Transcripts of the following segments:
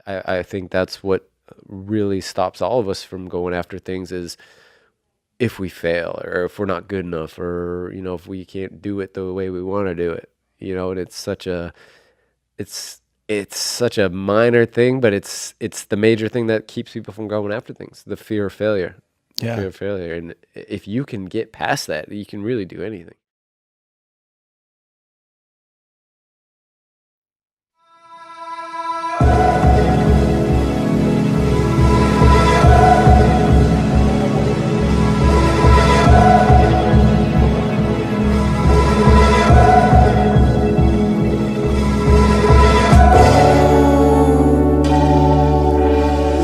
I think that's what really stops all of us from going after things is if we fail or if we're not good enough or, if we can't do it the way we want to do it, and it's, it's such a minor thing, but it's the major thing that keeps people from going after things, the fear of failure, Yeah. fear of failure. And if you can get past that, you can really do anything.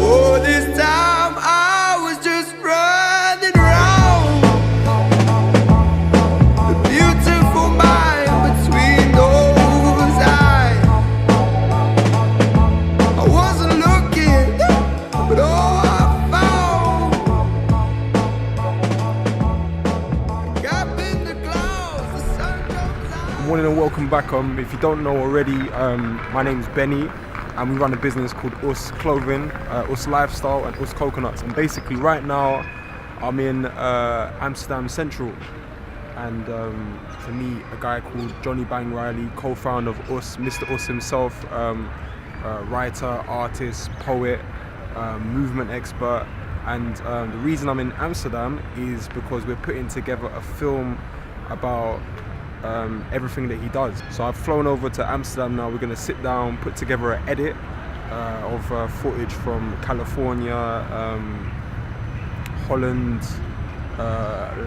Oh, this time I was just running around the beautiful mind between those eyes. I wasn't looking, but oh, I found a gap in the clouds. The sun comes out. Good morning and welcome back. If you don't know already, my name's Benny, and we run a business called Us Clothing, Us Lifestyle, and Us Coconuts. And basically, right now, I'm in Amsterdam Central, and to meet a guy called B.A.N.G Reilly, co-founder of Us, Mr. Us himself, writer, artist, poet, movement expert. And the reason I'm in Amsterdam is because we're putting together a film about everything that he does. So I've flown over to Amsterdam now. We're going to sit down, put together an edit of footage from California, Holland,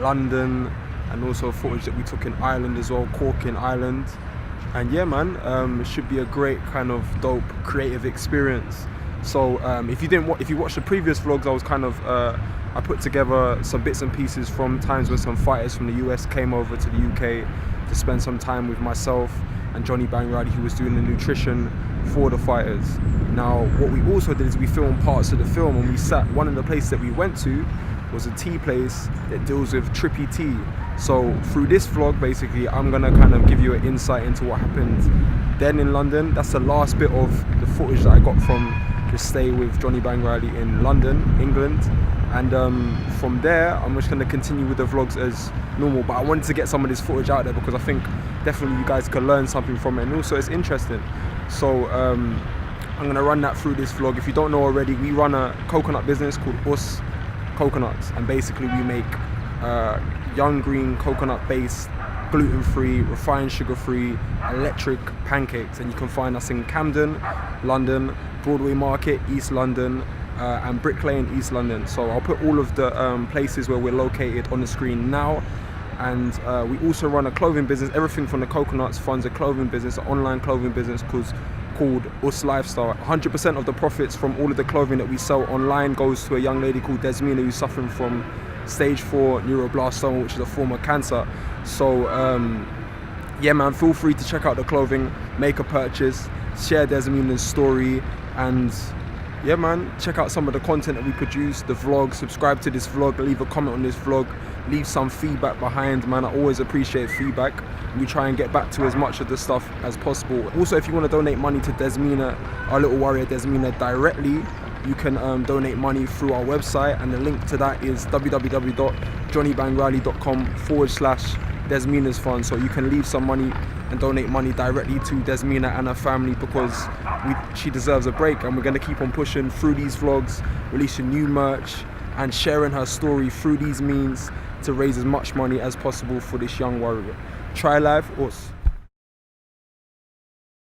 London, and also footage that we took in Ireland as well, Cork in Ireland. And yeah, man, it should be a great kind of dope creative experience. So if you watched the previous vlogs, I was kind of I put together some bits and pieces from times when some fighters from the US came over to the UK to spend some time with myself and B.A.N.G Reilly, who was doing the nutrition for the fighters. Now, what we also did is we filmed parts of the film, and we sat. One of the places that we went to was a tea place that deals with trippy tea. So through this vlog, basically, I'm gonna kind of give you an insight into what happened then in London. That's the last bit of the footage that I got from the stay with B.A.N.G Reilly in London, England. And from there, I'm just gonna continue with the vlogs as normal. But I wanted to get some of this footage out there because I think definitely you guys can learn something from it, and also it's interesting. So I'm gonna run that through this vlog. If you don't know already, we run a coconut business called Us Coconuts, and basically we make young green coconut based, gluten-free, refined sugar-free, electric pancakes. And you can find us in Camden, London, Broadway Market, East London, and Brick Lane, East London. So I'll put all of the places where we're located on the screen now. And we also run a clothing business. Everything from the coconuts funds a clothing business, an online clothing business called Us Lifestyle. 100% of the profits from all of the clothing that we sell online goes to a young lady called Desmina, who's suffering from stage 4 neuroblastoma, which is a form of cancer. So yeah, man, feel free to check out the clothing, make a purchase, share Desmina's story, and yeah, man, check out some of the content that we produce, the vlog, subscribe to this vlog, leave a comment on this vlog, leave some feedback behind, man. I always appreciate feedback. We try and get back to as much of the stuff as possible. Also, if you want to donate money to Desmina, our little warrior Desmina, directly, you can donate money through our website, and the link to that is www.johnnybangrally.com/Desmina's Fund. So you can leave some money and donate money directly to Desmina and her family, because she deserves a break, and we're going to keep on pushing through these vlogs, releasing new merch and sharing her story through these means to raise as much money as possible for this young warrior. Try life, us.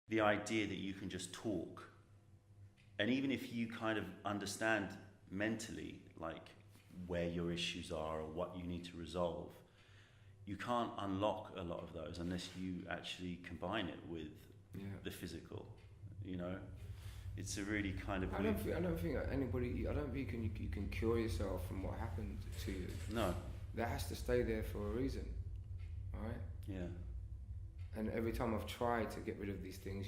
The idea that you can just talk, and even if you kind of understand mentally like where your issues are or what you need to resolve, you can't unlock a lot of those unless you actually combine it with the physical. It's a really kind of I don't think anybody. I don't think you can cure yourself from what happened to you. No. That has to stay there for a reason, all right? Yeah. And every time I've tried to get rid of these things,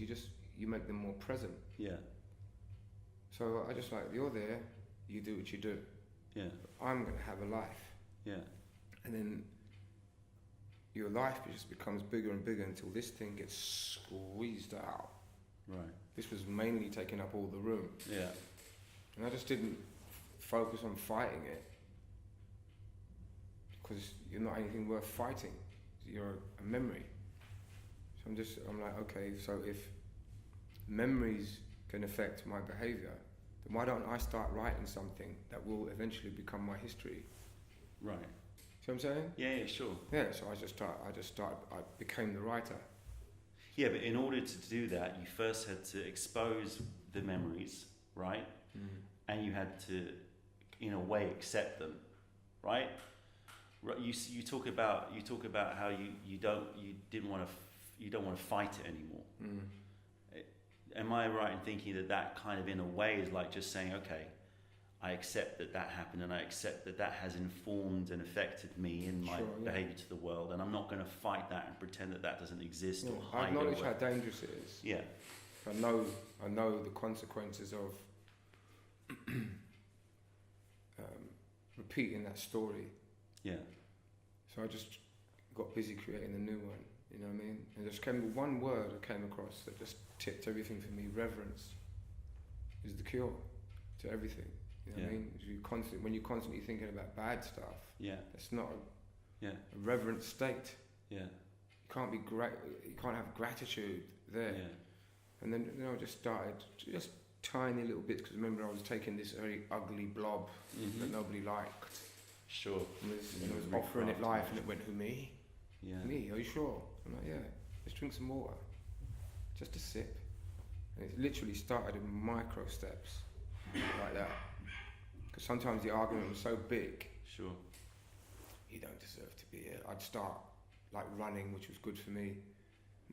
you make them more present. Yeah. So I just you're there, you do what you do. Yeah. I'm gonna have a life. Yeah. And then your life just becomes bigger and bigger until this thing gets squeezed out. Right. This was mainly taking up all the room. Yeah. And I just didn't focus on fighting it, because you're not anything worth fighting. You're a memory. So I'm like, okay, so if memories can affect my behaviour, then why don't I start writing something that will eventually become my history? Right. See what I'm saying? Yeah, sure. Yeah, so I became the writer. Yeah, but in order to do that, you first had to expose the memories, right? And you had to, in a way, accept them, right? You talk about how you don't want to fight it anymore. Am I right in thinking that kind of, in a way, is like just saying, okay, I accept that happened, and I accept that has informed and affected me in my behaviour to the world, and I'm not going to fight that and pretend that doesn't exist or hide it. I acknowledge how dangerous it is. Yeah. I know the consequences of repeating that story. Yeah. So I just got busy creating a new one. You know what I mean? And just came with one word I came across that just tipped everything for me. Reverence is the cure to everything. You know what I mean? When you're constantly thinking about bad stuff, that's not a reverent state. Yeah. You can't be you can't have gratitude there. Yeah. And then I just started just tiny little bits, because remember I was taking this very ugly blob that nobody liked. Sure. And I was offering it life, and it went, who, me? Yeah. Me? Are you sure? I'm like, yeah. Let's drink some water. Just a sip. And it literally started in micro steps like that. Because sometimes the argument was so big. Sure. You don't deserve to be here. I'd start like running, which was good for me.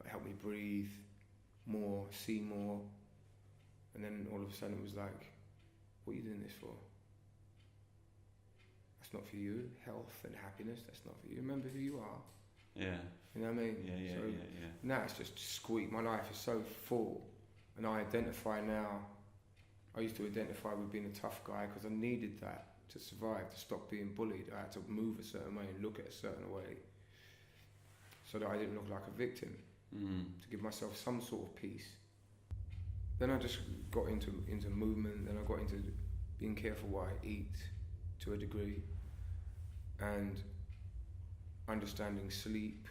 It helped me breathe more, see more. And then all of a sudden it was like, what are you doing this for? That's not for you. Health and happiness, that's not for you. Remember who you are. Yeah. You know what I mean? Yeah. Now it's just squeak. My life is so full. And I identify now. I used to identify with being a tough guy because I needed that to survive, to stop being bullied. I had to move a certain way and look at a certain way so that I didn't look like a victim, to give myself some sort of peace. Then I just got into movement, then I got into being careful what I eat to a degree, and understanding sleep,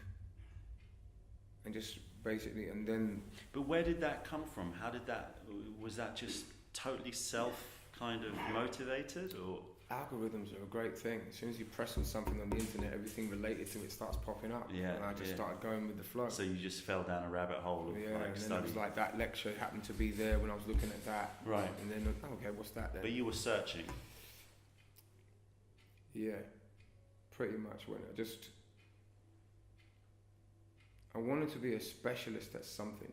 and just basically, and then... But where did that come from? Was that just totally self kind of motivated, or? Algorithms are a great thing. As soon as you press on something on the internet, everything related to it starts popping up. Yeah, and I just started going with the flow. So you just fell down a rabbit hole of and then it was like that lecture happened to be there when I was looking at that. Right. And then, okay, what's that then? But you were searching. Yeah, pretty much. I wanted to be a specialist at something.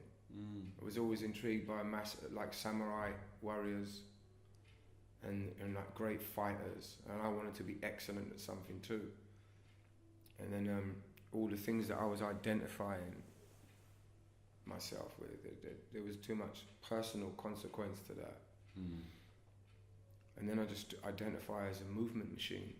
I was always intrigued by like samurai warriors and like great fighters, and I wanted to be excellent at something too. And then all the things that I was identifying myself with, there was too much personal consequence to that. And then I just identify as a movement machine.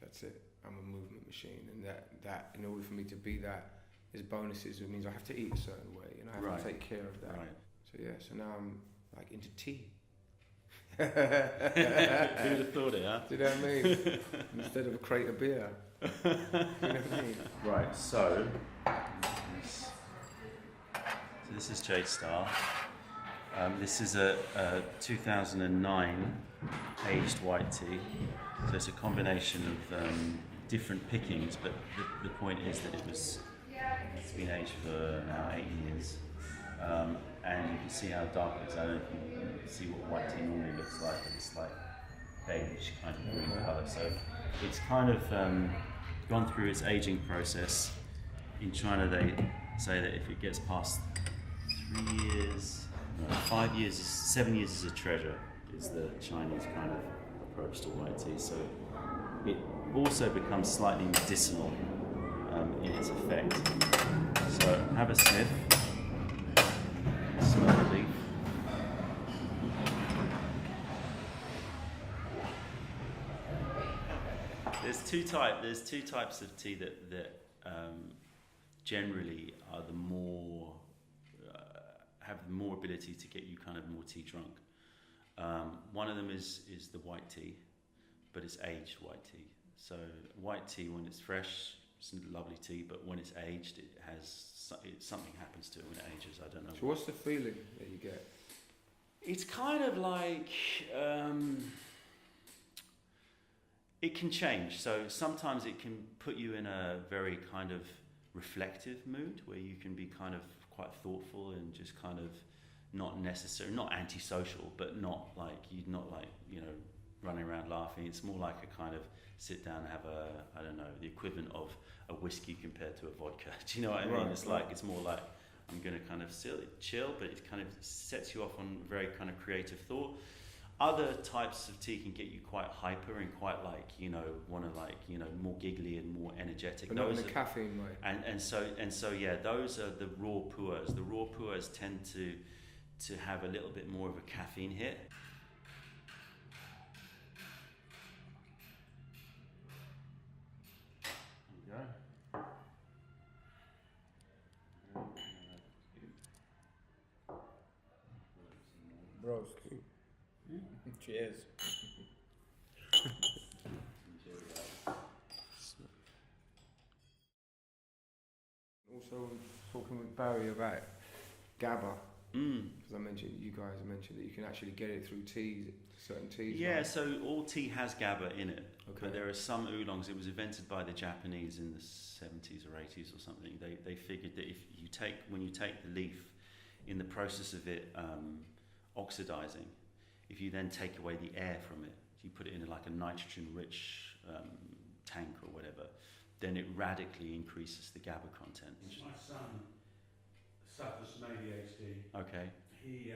That's it. I'm a movement machine, and that in order for me to be that, there's bonuses. It means I have to eat a certain way, and I have to take care of that. Right. So now I'm like into tea. Who'd have thought it, huh? Do you know what I mean? Instead of a crate of beer. You know what I mean? Right, so this is J Star. This is a 2009 aged white tea. So it's a combination of different pickings, but the point is that it's been aged for now 8 years. And you can see how dark it is. I don't know if you can see what white tea normally looks like, but it's like beige kind of green colour. So it's kind of gone through its aging process. In China they say that if it gets past 3 years, 5 years, 7 years is a treasure, is the Chinese kind of approach to white tea. So it also becomes slightly medicinal in its effect. So have a sniff. Smell the leaf. There's two types of tea that generally are the more have more ability to get you kind of more tea drunk. One of them is the white tea, but it's aged white tea. So white tea, when it's fresh, it's lovely tea, but when it's aged, something happens to it when it ages. I don't know. So what's the feeling that you get? It's kind of like it can change. So sometimes it can put you in a very kind of reflective mood where you can be kind of quite thoughtful and just kind of not antisocial, but not like running around laughing. It's more like a kind of sit down and have the equivalent of a whiskey compared to a vodka. Do you know what I mean? Right, It's like, it's more like I'm going to kind of chill, but it kind of sets you off on very kind of creative thought. Other types of tea can get you quite hyper and quite more giggly and more energetic. But not in the caffeine way. And so those are the raw pu'ers. The raw pu'ers tend to have a little bit more of a caffeine hit. Bros. Cheers. Also talking with Barrie about GABA. Because you guys mentioned that you can actually get it through teas, certain teas. Yeah, right? so all tea has GABA in it. Okay. But there are some oolongs. It was invented by the Japanese in the 70s or 80s or something. They figured that when you take the leaf, in the process of it oxidizing, if you then take away the air from it, you put it in like a nitrogen-rich tank or whatever, then it radically increases the GABA content. My son suffers from ADHD. Okay. He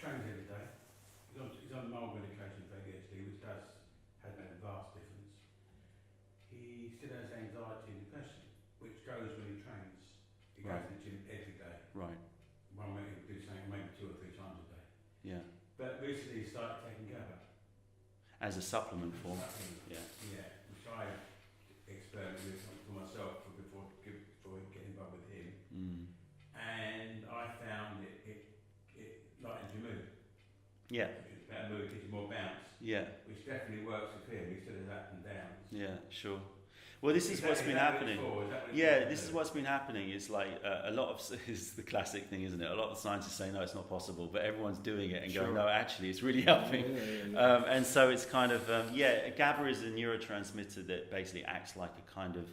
trains every day. He's on mild medication for ADHD, which has made a vast difference. He still has anxiety and depression, which goes when he trains. He goes to the gym every day. Right. One week he'll do something maybe 2 or 3 times a day. Yeah. But recently he started taking GABA. As a supplement form. Yeah. Yeah, which I experimented with for myself before getting involved with him. And I found it lightens your mood. Yeah. It's better mood, gives you more bounce. Yeah. Which definitely works with him. He still has ups and downs. Yeah, sure. Well, this is what's been happening. Yeah, this is what's been happening. It's like a lot of is the classic thing, isn't it? A lot of scientists say no, it's not possible, but everyone's doing it and going, no, actually, it's really helping. Yeah. And so it's kind of GABA is a neurotransmitter that basically acts like a kind of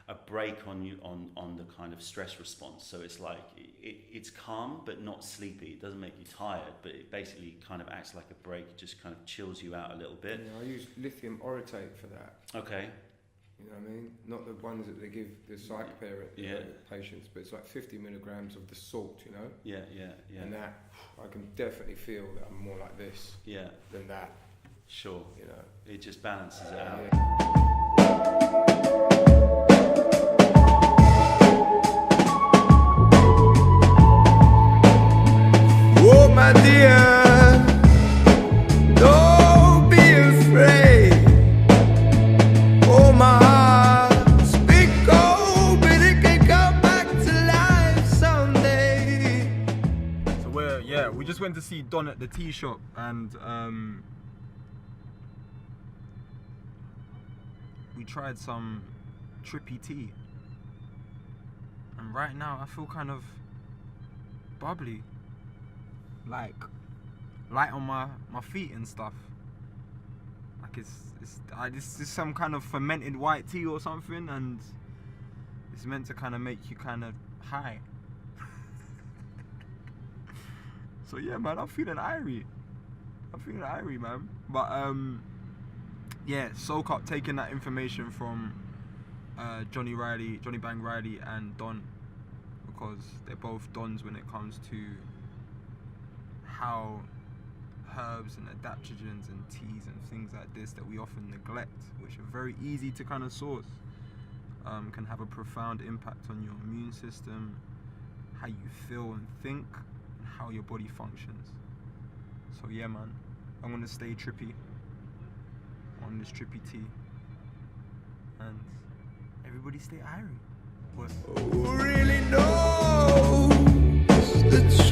a brake on you on the kind of stress response. So it's like it's calm but not sleepy. It doesn't make you tired, but it basically kind of acts like a brake. It just kind of chills you out a little bit. Yeah, I use lithium orotate for that. Okay. You know what I mean? Not the ones that they give the psych patients, but it's like 50 milligrams of the salt, you know? Yeah. And that, I can definitely feel that I'm more like this than that. Sure. You know? It just balances it out. Oh, my dear, don't be afraid. Oh, my heart, speak open, it can come back to life someday. So we just went to see Don at the tea shop, and we tried some trippy tea. And right now I feel kind of bubbly, like light on my feet and stuff. Like this is some kind of fermented white tea or something, and it's meant to kind of make you kind of high. So yeah, man, I'm feeling irie, man. But soak up taking that information from Johnny B.A.N.G Reilly and Don, because they're both Dons when it comes to how herbs and adaptogens and teas and things like this that we often neglect, which are very easy to kind of source, can have a profound impact on your immune system, how you feel and think, and how your body functions. So yeah, man, I'm gonna stay trippy on this trippy tea, and everybody stay irie. Who really knows? the